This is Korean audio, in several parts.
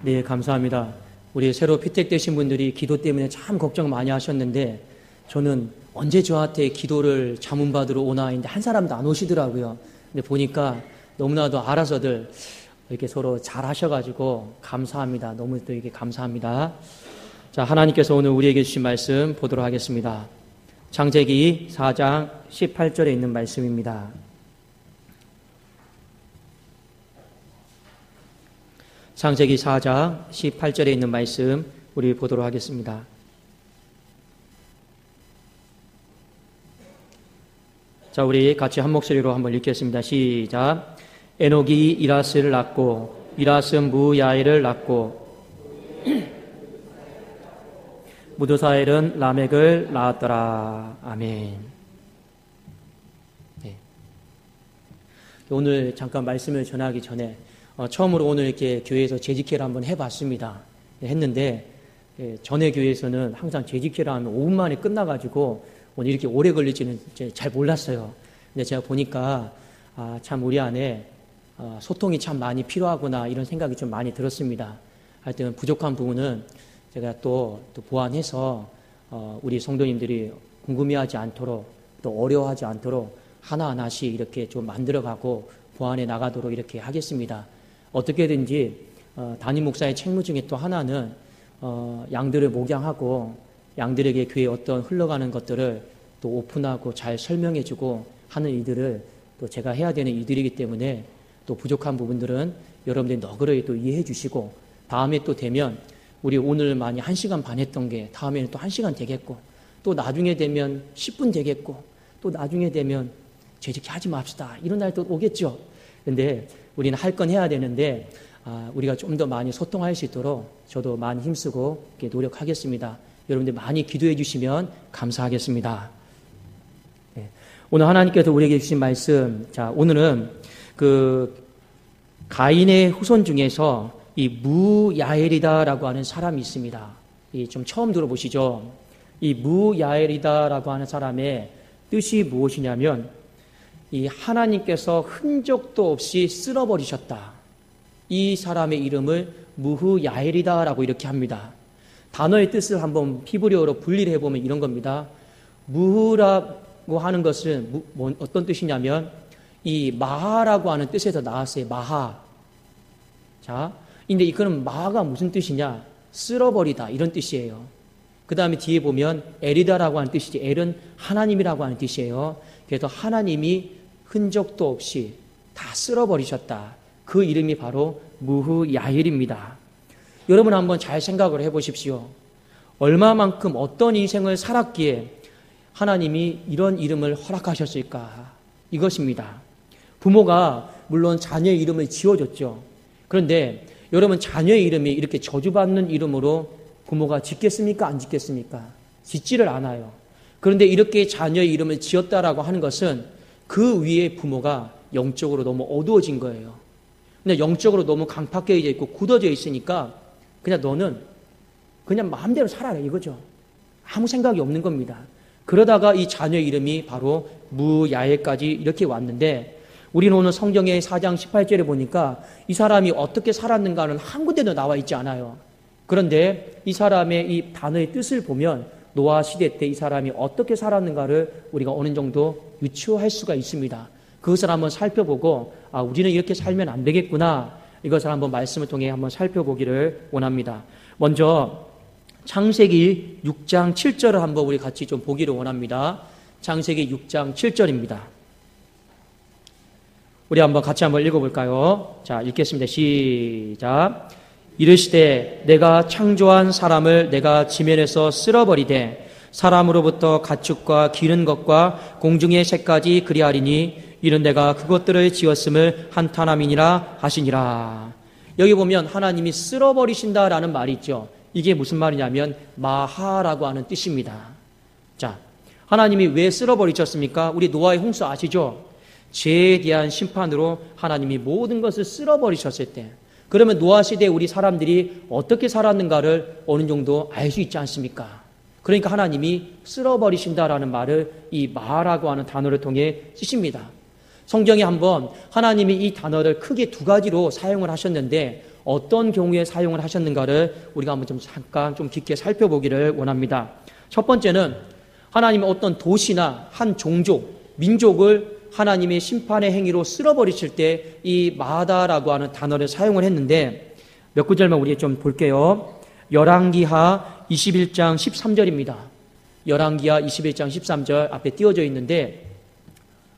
네, 감사합니다. 우리 새로 피택되신 분들이 기도 때문에 참 걱정 많이 하셨는데 저는 언제 저한테 기도를 자문받으러 오나 했는데 한 사람도 안 오시더라고요. 근데 보니까 너무나도 알아서들 이렇게 서로 잘 하셔가지고 감사합니다. 너무 또 이게 감사합니다. 자, 하나님께서 오늘 우리에게 주신 말씀 보도록 하겠습니다. 창세기 4장 18절에 있는 말씀입니다. 창세기 4장 18절에 있는 말씀 우리 보도록 하겠습니다. 자, 우리 같이 한 목소리로 한번 읽겠습니다. 시작. 에녹이 이라스를 낳고 이라스는 무야엘을 낳고 무드사엘은 라멕을 낳았더라. 아멘. 네. 오늘 잠깐 말씀을 전하기 전에 처음으로 오늘 이렇게 교회에서 재직회를 한번 해봤습니다. 했는데 전에 교회에서는 항상 재직회를 하면 5분 만에 끝나가지고 오늘 이렇게 오래 걸릴지는 잘 몰랐어요. 근데 제가 보니까 참 우리 안에 소통이 참 많이 필요하구나 이런 생각이 좀 많이 들었습니다. 하여튼 부족한 부분은 제가 또 보완해서 우리 성도님들이 궁금해하지 않도록 또 어려워하지 않도록 하나하나씩 이렇게 좀 만들어가고 보완해 나가도록 이렇게 하겠습니다. 어떻게든지 담임 목사의 책무 중에 또 하나는 양들을 목양하고 양들에게 교회에 어떤 흘러가는 것들을 또 오픈하고 잘 설명해주고 하는 일들을 또 제가 해야 되는 일들이기 때문에 또 부족한 부분들은 여러분들이 너그러이 또 이해해 주시고 다음에 또 되면 우리 오늘 많이 1시간 반 했던 게 다음에는 또 1시간 되겠고 또 나중에 되면 10분 되겠고 또 나중에 되면 재직해 하지 맙시다 이런 날 또 오겠죠. 근데 우리는 할 건 해야 되는데 우리가 좀 더 많이 소통할 수 있도록 저도 많이 힘쓰고 이렇게 노력하겠습니다. 여러분들 많이 기도해 주시면 감사하겠습니다. 네. 오늘 하나님께서 우리에게 주신 말씀, 자, 오늘은 가인의 후손 중에서 이 무야엘이다라고 하는 사람이 있습니다. 좀 처음 들어보시죠? 이 무야엘이다라고 하는 사람의 뜻이 무엇이냐면 이 하나님께서 흔적도 없이 쓸어버리셨다. 이 사람의 이름을 무흐야엘이다라고 이렇게 합니다. 단어의 뜻을 한번 히브리어로 분리를 해보면 이런 겁니다. 무흐라고 하는 것은 어떤 뜻이냐면 이 마하라고 하는 뜻에서 나왔어요. 마하. 자, 근데 이거는 마하가 무슨 뜻이냐? 쓸어버리다 이런 뜻이에요. 그 다음에 뒤에 보면 엘이다라고 하는 뜻이지. 엘은 하나님이라고 하는 뜻이에요. 그래서 하나님이 흔적도 없이 다 쓸어버리셨다. 그 이름이 바로 무흐야엘입니다. 여러분 한번 잘 생각을 해보십시오. 얼마만큼 어떤 인생을 살았기에 하나님이 이런 이름을 허락하셨을까? 이것입니다. 부모가 물론 자녀의 이름을 지어줬죠. 그런데 여러분 자녀의 이름이 이렇게 저주받는 이름으로 부모가 짓겠습니까? 안 짓겠습니까? 짓지를 않아요. 그런데 이렇게 자녀의 이름을 지었다라고 하는 것은 그 위에 부모가 영적으로 너무 어두워진 거예요. 근데 영적으로 너무 강팍해져 있고 굳어져 있으니까 그냥 너는 그냥 마음대로 살아라 이거죠. 아무 생각이 없는 겁니다. 그러다가 이 자녀의 이름이 바로 무야엘까지 이렇게 왔는데 우리는 오늘 성경의 4장 18절에 보니까 이 사람이 어떻게 살았는가는 한 군데도 나와 있지 않아요. 그런데 이 사람의 이 단어의 뜻을 보면 노아 시대 때 이 사람이 어떻게 살았는가를 우리가 어느 정도 유추할 수가 있습니다. 그것을 한번 살펴보고 우리는 이렇게 살면 안 되겠구나. 이것을 한번 말씀을 통해 한번 살펴보기를 원합니다. 먼저 창세기 6장 7절을 한번 우리 같이 좀 보기를 원합니다. 창세기 6장 7절입니다. 우리 한번 같이 한번 읽어볼까요? 자, 읽겠습니다. 시작. 이르시되 내가 창조한 사람을 내가 지면에서 쓸어버리되 사람으로부터 가축과 기른 것과 공중의 새까지 그리하리니 이는 내가 그것들을 지었음을 한탄함이니라 하시니라. 여기 보면 하나님이 쓸어버리신다라는 말이 있죠. 이게 무슨 말이냐면 마하라고 하는 뜻입니다. 자, 하나님이 왜 쓸어버리셨습니까? 우리 노아의 홍수 아시죠? 죄에 대한 심판으로 하나님이 모든 것을 쓸어버리셨을 때 그러면 노아 시대에 우리 사람들이 어떻게 살았는가를 어느 정도 알 수 있지 않습니까? 그러니까 하나님이 쓸어버리신다라는 말을 이 마라고 하는 단어를 통해 쓰십니다. 성경에 한번 하나님이 이 단어를 크게 두 가지로 사용을 하셨는데 어떤 경우에 사용을 하셨는가를 우리가 한번 좀 잠깐 좀 깊게 살펴보기를 원합니다. 첫 번째는 하나님의 어떤 도시나 한 종족, 민족을 하나님의 심판의 행위로 쓸어버리실 때 이 마다라고 하는 단어를 사용을 했는데 몇 구절만 우리 좀 볼게요. 열왕기하 21장 13절입니다. 열왕기하 21장 13절 앞에 띄워져 있는데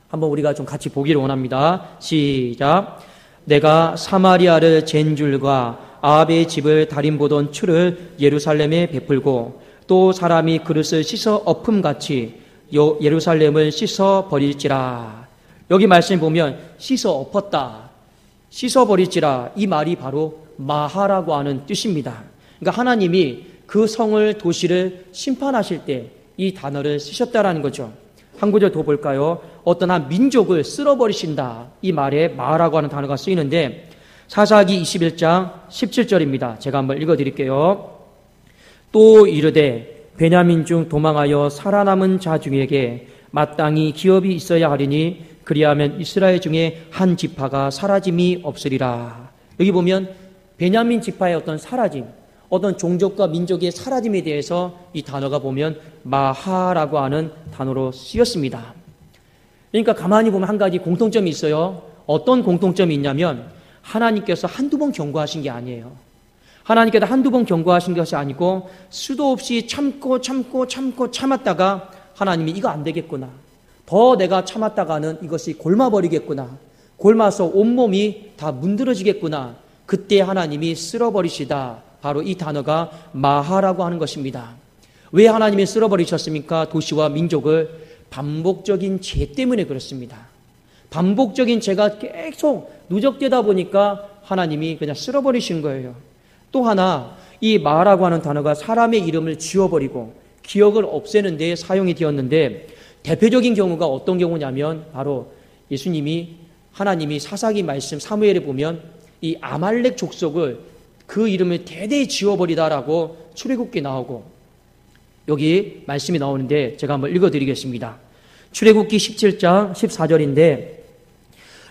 한번 우리가 좀 같이 보기를 원합니다. 시작. 내가 사마리아를 잰 줄과 아합의 집을 달인보던 추를 예루살렘에 베풀고 또 사람이 그릇을 씻어 엎음같이 예루살렘을 씻어 버릴지라. 여기 말씀에 보면 씻어 엎었다, 씻어 버릴지라, 이 말이 바로 마하라고 하는 뜻입니다. 그러니까 하나님이 그 성을, 도시를 심판하실 때 이 단어를 쓰셨다라는 거죠. 한 구절 더 볼까요? 어떤 한 민족을 쓸어버리신다, 이 말에 마하라고 하는 단어가 쓰이는데 사사기 21장 17절입니다. 제가 한번 읽어드릴게요. 또 이르되 베냐민 중 도망하여 살아남은 자 중에게 마땅히 기업이 있어야 하리니 그리하면 이스라엘 중에 한 지파가 사라짐이 없으리라. 여기 보면 베냐민 지파의 어떤 사라짐, 어떤 종족과 민족의 사라짐에 대해서 이 단어가 보면 마하라고 하는 단어로 쓰였습니다. 그러니까 가만히 보면 한 가지 공통점이 있어요. 어떤 공통점이 있냐면 하나님께서 한두 번 경고하신 게 아니에요. 하나님께서 한두 번 경고하신 것이 아니고 수도 없이 참았다가 하나님이 이거 안 되겠구나, 더 내가 참았다가는 이것이 골마버리겠구나, 골마서 온몸이 다 문드러지겠구나, 그때 하나님이 쓸어버리시다. 바로 이 단어가 마하라고 하는 것입니다. 왜 하나님이 쓸어버리셨습니까? 도시와 민족을 반복적인 죄 때문에 그렇습니다. 반복적인 죄가 계속 누적되다 보니까 하나님이 그냥 쓸어버리신 거예요. 또 하나, 이 마라고 하는 단어가 사람의 이름을 지워버리고 기억을 없애는 데 사용이 되었는데 대표적인 경우가 어떤 경우냐면 바로 예수님이, 하나님이 사사기 말씀 사무엘에 보면 이 아말렉 족속을 그 이름을 대대히 지워버리다라고 출애굽기 나오고 여기 말씀이 나오는데 제가 한번 읽어드리겠습니다. 출애굽기 17장 14절인데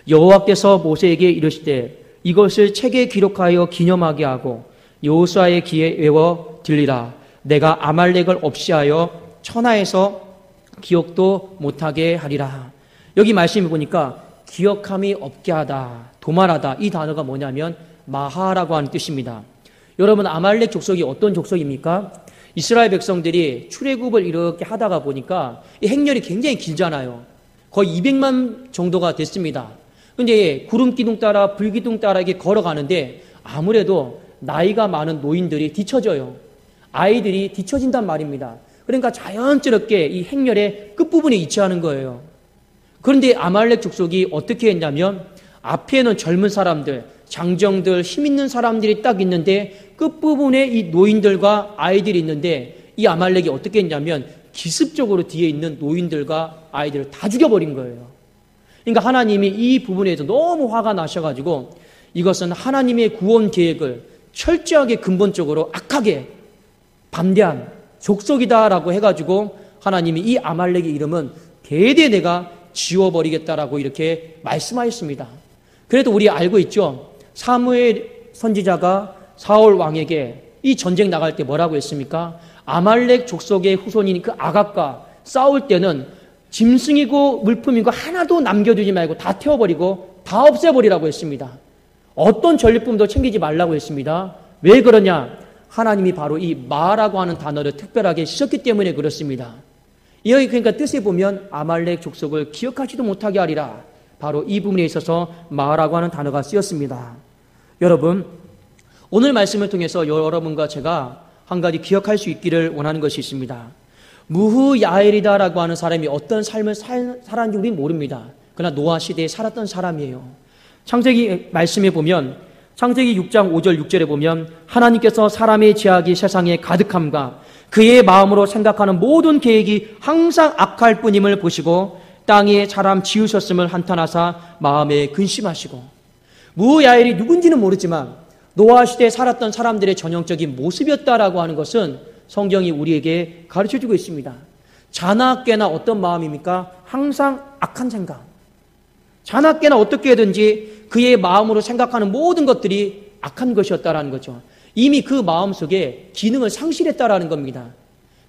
여호와께서 모세에게 이르시되 이것을 책에 기록하여 기념하게 하고 여호수아의 귀에 외워 들리라. 내가 아말렉을 없이하여 천하에서 기억도 못하게 하리라. 여기 말씀을 보니까 기억함이 없게 하다, 도말하다, 이 단어가 뭐냐면 마하라고 하는 뜻입니다. 여러분, 아말렉 족속이 어떤 족속입니까? 이스라엘 백성들이 출애굽을 이렇게 하다가 보니까 이 행렬이 굉장히 길잖아요. 거의 200만 정도가 됐습니다. 근데 구름 기둥 따라 불 기둥 따라 이렇게 걸어가는데 아무래도 나이가 많은 노인들이 뒤처져요. 아이들이 뒤처진단 말입니다. 그러니까 자연스럽게 이 행렬의 끝부분에 위치하는 거예요. 그런데 아말렉 족속이 어떻게 했냐면 앞에는 젊은 사람들, 장정들, 힘 있는 사람들이 딱 있는데 끝부분에 이 노인들과 아이들이 있는데 이 아말렉이 어떻게 했냐면 기습적으로 뒤에 있는 노인들과 아이들을 다 죽여버린 거예요. 그러니까 하나님이 이 부분에 대해서 너무 화가 나셔가지고 이것은 하나님의 구원 계획을 철저하게 근본적으로 악하게 반대한 족속이다라고 해가지고 하나님이 이 아말렉의 이름은 대대 내가 지워버리겠다라고 이렇게 말씀하셨습니다. 그래도 우리 알고 있죠? 사무엘 선지자가 사울 왕에게 이 전쟁 나갈 때 뭐라고 했습니까? 아말렉 족속의 후손인 그 아갑과 싸울 때는 짐승이고 물품이고 하나도 남겨두지 말고 다 태워버리고 다 없애버리라고 했습니다. 어떤 전리품도 챙기지 말라고 했습니다. 왜 그러냐? 하나님이 바로 이 마라고 하는 단어를 특별하게 쓰셨기 때문에 그렇습니다. 여기 그러니까 뜻에 보면 아말렉 족속을 기억하지도 못하게 하리라. 바로 이 부분에 있어서 마라고 하는 단어가 쓰였습니다. 여러분, 오늘 말씀을 통해서 여러분과 제가 한 가지 기억할 수 있기를 원하는 것이 있습니다. 무흐야엘이다라고 하는 사람이 어떤 삶을 살았는지 우리는 모릅니다. 그러나 노아 시대에 살았던 사람이에요. 창세기 말씀에 보면 창세기 6장 5절 6절에 보면 하나님께서 사람의 죄악이 세상에 가득함과 그의 마음으로 생각하는 모든 계획이 항상 악할 뿐임을 보시고 땅에 사람 지으셨음을 한탄하사 마음에 근심하시고. 무야엘이 누군지는 모르지만 노아 시대에 살았던 사람들의 전형적인 모습이었다라고 하는 것은 성경이 우리에게 가르쳐주고 있습니다. 자나깨나 어떤 마음입니까? 항상 악한 생각. 자나깨나 어떻게 해든지 그의 마음으로 생각하는 모든 것들이 악한 것이었다라는 거죠. 이미 그 마음속에 기능을 상실했다라는 겁니다.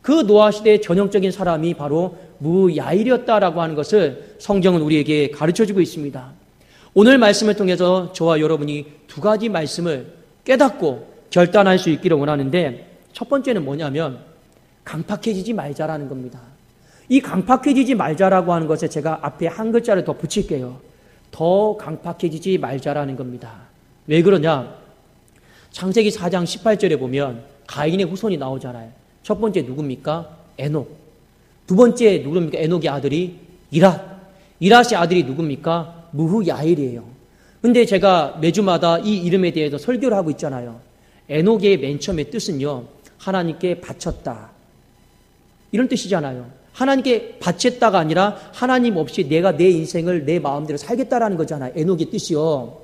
그 노아 시대의 전형적인 사람이 바로 무야일이었다라고 하는 것을 성경은 우리에게 가르쳐주고 있습니다. 오늘 말씀을 통해서 저와 여러분이 두 가지 말씀을 깨닫고 결단할 수 있기를 원하는데, 첫 번째는 뭐냐면 강팍해지지 말자라는 겁니다. 이 강팍해지지 말자라고 하는 것에 제가 앞에 한 글자를 더 붙일게요. 더 강팍해지지 말자라는 겁니다. 왜 그러냐? 창세기 4장 18절에 보면 가인의 후손이 나오잖아요. 첫 번째 누굽니까? 에녹. 두 번째 누굽니까? 에녹의 아들이 이랏. 이랏의 아들이 누굽니까? 무후야일이에요. 근데 제가 매주마다 이 이름에 대해서 설교를 하고 있잖아요. 에녹의 맨 처음의 뜻은요, 하나님께 바쳤다, 이런 뜻이잖아요. 하나님께 바쳤다가 아니라 하나님 없이 내가 내 인생을 내 마음대로 살겠다라는 거잖아요. 에녹의 뜻이요.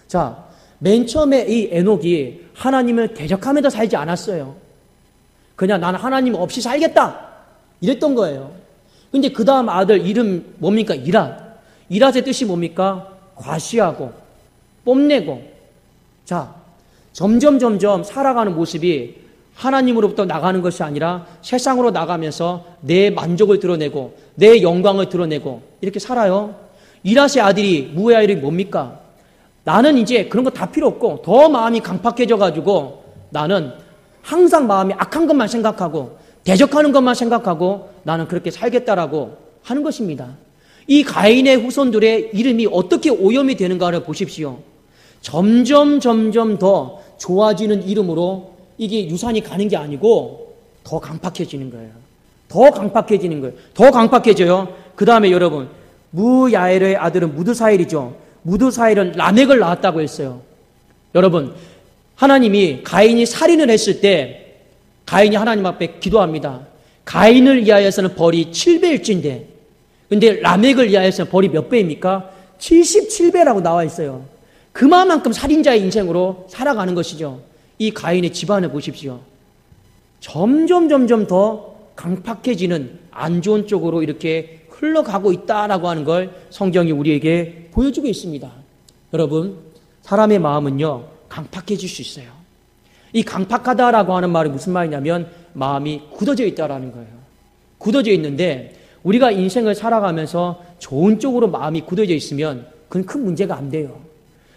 자, 맨 처음에 이 에녹이 하나님을 대적하면서 살지 않았어요. 그냥 나는 하나님 없이 살겠다, 이랬던 거예요. 근데 그 다음 아들 이름 뭡니까? 이랏. 이랏의 뜻이 뭡니까? 과시하고 뽐내고. 자, 점점 살아가는 모습이 하나님으로부터 나가는 것이 아니라 세상으로 나가면서 내 만족을 드러내고 내 영광을 드러내고 이렇게 살아요. 이랏의 아들이 무야일이 뭡니까? 나는 이제 그런 거 다 필요 없고 더 마음이 강팍해져 가지고 나는 항상 마음이 악한 것만 생각하고 대적하는 것만 생각하고 나는 그렇게 살겠다라고 하는 것입니다. 이 가인의 후손들의 이름이 어떻게 오염이 되는가를 보십시오. 점점 더 좋아지는 이름으로 이게 유산이 가는 게 아니고 더 강팍해지는 거예요. 더 강팍해지는 거예요. 더 강팍해져요. 그 다음에 여러분, 무야엘의 아들은 무드사일이죠. 무드사일은 라멕을 낳았다고 했어요. 여러분, 하나님이 가인이 살인을 했을 때 가인이 하나님 앞에 기도합니다. 가인을 위하여서는 벌이 7배일진데, 근데 라멕을 위하여서는 벌이 몇 배입니까? 77배라고 나와 있어요. 그만큼 살인자의 인생으로 살아가는 것이죠. 이 가인의 집안을 보십시오. 점점 더 강팍해지는 안 좋은 쪽으로 이렇게 흘러가고 있다라고 하는 걸 성경이 우리에게 보여주고 있습니다. 여러분, 사람의 마음은요, 강팍해질 수 있어요. 이 강팍하다라고 하는 말이 무슨 말이냐면 마음이 굳어져 있다라는 거예요. 굳어져 있는데 우리가 인생을 살아가면서 좋은 쪽으로 마음이 굳어져 있으면 그건 큰 문제가 안 돼요.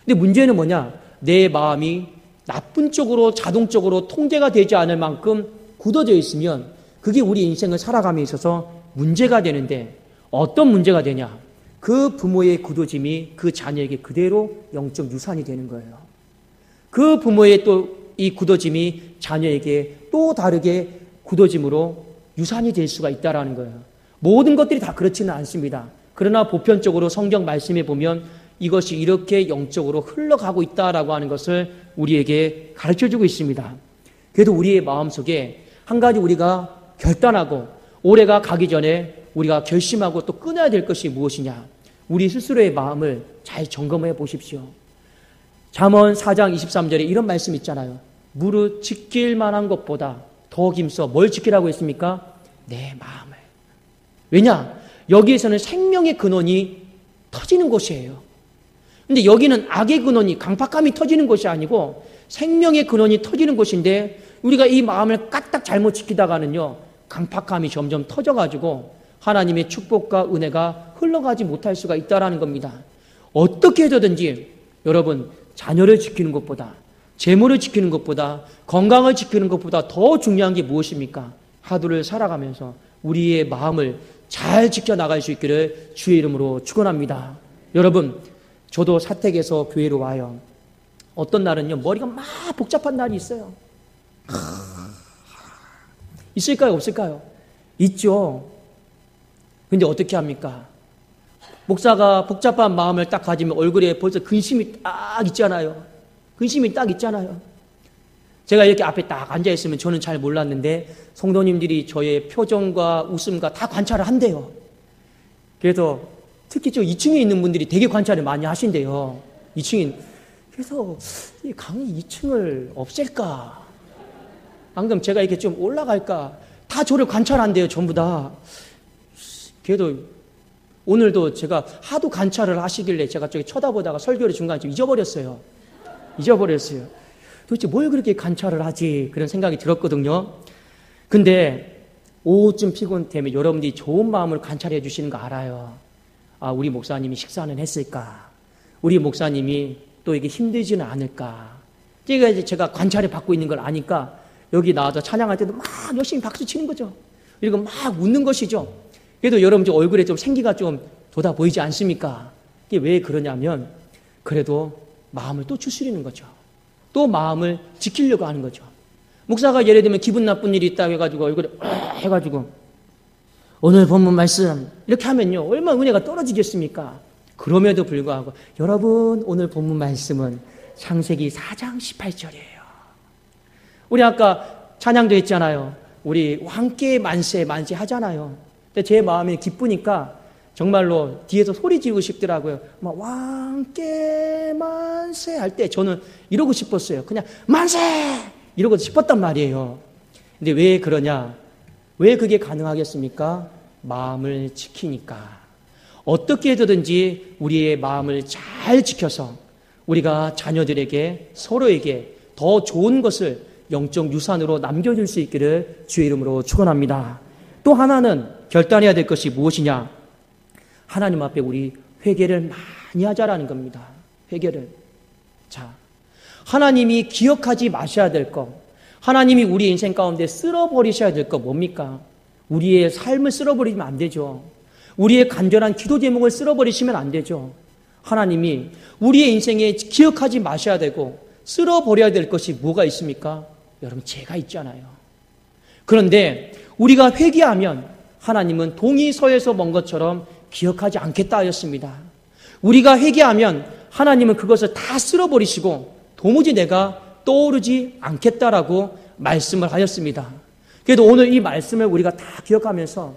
근데 문제는 뭐냐? 내 마음이 나쁜 쪽으로 자동적으로 통제가 되지 않을 만큼 굳어져 있으면 그게 우리 인생을 살아감에 있어서 문제가 되는데, 어떤 문제가 되냐? 그 부모의 굳어짐이 그 자녀에게 그대로 영적 유산이 되는 거예요. 그 부모의 또 이 굳어짐이 자녀에게 또 다르게 굳어짐으로 유산이 될 수가 있다라는 거예요. 모든 것들이 다 그렇지는 않습니다. 그러나 보편적으로 성경 말씀에 보면 이것이 이렇게 영적으로 흘러가고 있다라고 하는 것을 우리에게 가르쳐주고 있습니다. 그래도 우리의 마음속에 한 가지 우리가 결단하고 올해가 가기 전에 우리가 결심하고 또 끊어야 될 것이 무엇이냐? 우리 스스로의 마음을 잘 점검해 보십시오. 잠언 4장 23절에 이런 말씀 있잖아요. 무릇 지킬 만한 것보다 더 힘써 뭘 지키라고 했습니까? 내 마음을. 왜냐? 여기에서는 생명의 근원이 터지는 곳이에요. 근데 여기는 악의 근원이, 강팍함이 터지는 것이 아니고 생명의 근원이 터지는 곳인데, 우리가 이 마음을 까딱 잘못 지키다가는요, 강팍함이 점점 터져가지고 하나님의 축복과 은혜가 흘러가지 못할 수가 있다라는 겁니다. 어떻게 해서든지 여러분, 자녀를 지키는 것보다, 재물을 지키는 것보다, 건강을 지키는 것보다 더 중요한 게 무엇입니까? 하루를 살아가면서 우리의 마음을 잘 지켜나갈 수 있기를 주의 이름으로 축원합니다. 여러분, 저도 사택에서 교회로 와요. 어떤 날은요, 머리가 막 복잡한 날이 있어요. 있을까요? 없을까요? 있죠. 근데 어떻게 합니까? 목사가 복잡한 마음을 딱 가지면 얼굴에 벌써 근심이 딱 있잖아요. 근심이 딱 있잖아요. 제가 이렇게 앞에 딱 앉아있으면 저는 잘 몰랐는데 성도님들이 저의 표정과 웃음과 다 관찰을 한대요. 그래서 특히 저 2층에 있는 분들이 되게 관찰을 많이 하신대요. 2층인. 그래서 이 강의 2층을 없앨까? 안 그럼 제가 이렇게 좀 올라갈까? 다 저를 관찰한대요, 전부 다. 그래도 오늘도 제가 하도 관찰을 하시길래 제가 저기 쳐다보다가 설교를 중간에 좀 잊어버렸어요. 잊어버렸어요. 도대체 뭘 그렇게 관찰을 하지? 그런 생각이 들었거든요. 근데 오후쯤 피곤되면 여러분들이 좋은 마음을 관찰해 주시는 거 알아요. 아, 우리 목사님이 식사는 했을까? 우리 목사님이 또 이게 힘들지는 않을까? 제가 관찰해 받고 있는 걸 아니까 여기 나와서 찬양할 때도 막 열심히 박수 치는 거죠. 그리고 막 웃는 것이죠. 그래도 여러분 얼굴에 좀 생기가 좀 돋아 보이지 않습니까? 이게 왜 그러냐면 그래도 마음을 또 추스리는 거죠. 또 마음을 지키려고 하는 거죠. 목사가 예를 들면 기분 나쁜 일이 있다고 해가지고 얼굴에 해가지고 오늘 본문 말씀 이렇게 하면요 얼마나 은혜가 떨어지겠습니까? 그럼에도 불구하고 여러분 오늘 본문 말씀은 창세기 4장 18절이에요. 우리 아까 찬양도 했잖아요. 우리 함께 만세 하잖아요. 근데 제 마음이 기쁘니까 정말로 뒤에서 소리 지르고 싶더라고요. 막 왕께 만세 할 때 저는 이러고 싶었어요. 그냥 만세 이러고 싶었단 말이에요. 근데 왜 그러냐? 왜 그게 가능하겠습니까? 마음을 지키니까. 어떻게 해서든지 우리의 마음을 잘 지켜서 우리가 자녀들에게 서로에게 더 좋은 것을 영적 유산으로 남겨줄 수 있기를 주의 이름으로 축원합니다. 또 하나는 결단해야 될 것이 무엇이냐? 하나님 앞에 우리 회개를 많이 하자라는 겁니다. 회개를. 자, 하나님이 기억하지 마셔야 될 것, 하나님이 우리 인생 가운데 쓸어버리셔야 될 것 뭡니까? 우리의 삶을 쓸어버리면 안 되죠. 우리의 간절한 기도 제목을 쓸어버리시면 안 되죠. 하나님이 우리의 인생에 기억하지 마셔야 되고 쓸어버려야 될 것이 뭐가 있습니까? 여러분 죄가 있잖아요. 그런데 우리가 회개하면 하나님은 동이 서에서 먼 것처럼 기억하지 않겠다 하였습니다. 우리가 회개하면 하나님은 그것을 다 쓸어버리시고 도무지 내가 떠오르지 않겠다라고 말씀을 하였습니다. 그래도 오늘 이 말씀을 우리가 다 기억하면서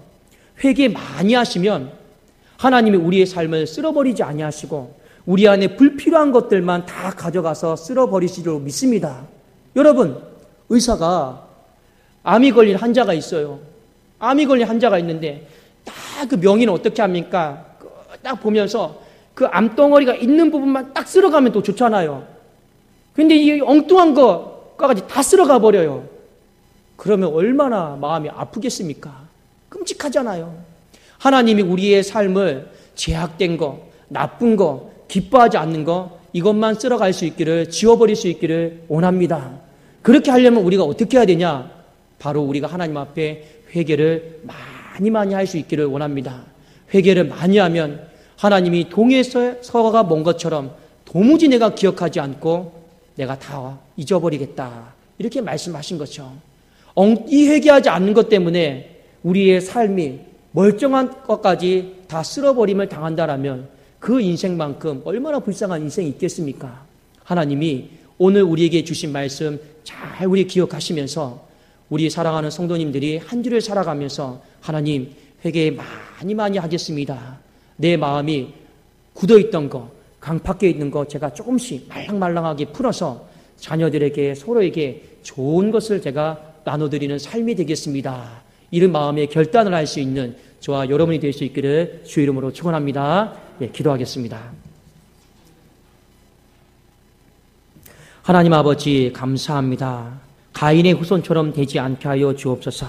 회개 많이 하시면 하나님이 우리의 삶을 쓸어버리지 아니하시고 우리 안에 불필요한 것들만 다 가져가서 쓸어버리시리로 믿습니다. 여러분, 의사가 암이 걸린 환자가 있어요. 암이 걸린 환자가 있는데 딱 그 명의는 어떻게 합니까? 딱 보면서 그 암덩어리가 있는 부분만 딱 쓸어가면 또 좋잖아요. 근데 이 엉뚱한 거까지 다 쓸어가 버려요. 그러면 얼마나 마음이 아프겠습니까? 끔찍하잖아요. 하나님이 우리의 삶을 제약된 거, 나쁜 거, 기뻐하지 않는 거 이것만 쓸어갈 수 있기를, 지워버릴 수 있기를 원합니다. 그렇게 하려면 우리가 어떻게 해야 되냐? 바로 우리가 하나님 앞에 회개를 많이 할 수 있기를 원합니다. 회개를 많이 하면 하나님이 동에서 서가 먼 것처럼 도무지 내가 기억하지 않고 내가 다 잊어버리겠다. 이렇게 말씀하신 거죠. 이 회개하지 않는 것 때문에 우리의 삶이 멀쩡한 것까지 다 쓸어버림을 당한다라면 그 인생만큼 얼마나 불쌍한 인생이 있겠습니까? 하나님이 오늘 우리에게 주신 말씀 잘 우리 기억하시면서 우리 사랑하는 성도님들이 한 주를 살아가면서 하나님 회개 많이 하겠습니다. 내 마음이 굳어있던 거, 강팍해 있는 거 제가 조금씩 말랑말랑하게 풀어서 자녀들에게 서로에게 좋은 것을 제가 나눠드리는 삶이 되겠습니다. 이런 마음의 결단을 할 수 있는 저와 여러분이 될 수 있기를 주의 이름으로 축원합니다. 예, 기도하겠습니다. 하나님 아버지 감사합니다. 가인의 후손처럼 되지 않게 하여 주옵소서.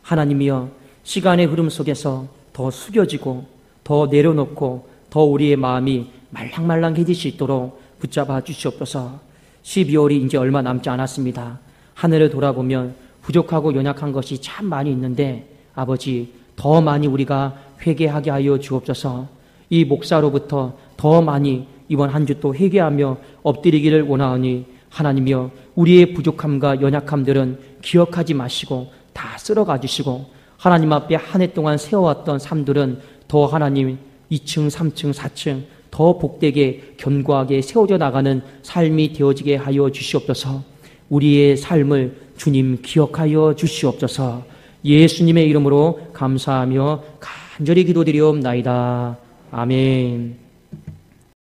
하나님이여 시간의 흐름 속에서 더 숙여지고 더 내려놓고 더 우리의 마음이 말랑말랑해질 수 있도록 붙잡아 주시옵소서. 12월이 이제 얼마 남지 않았습니다. 하늘을 돌아보면 부족하고 연약한 것이 참 많이 있는데 아버지 더 많이 우리가 회개하게 하여 주옵소서. 이 목사로부터 더 많이 이번 한 주 또 회개하며 엎드리기를 원하오니 하나님이여 우리의 부족함과 연약함들은 기억하지 마시고 다 쓸어가 주시고 하나님 앞에 한 해 동안 세워왔던 삶들은 더 하나님 2층, 3층, 4층 더 복되게 견고하게 세워져 나가는 삶이 되어지게 하여 주시옵소서. 우리의 삶을 주님 기억하여 주시옵소서. 예수님의 이름으로 감사하며 간절히 기도드리옵나이다. 아멘.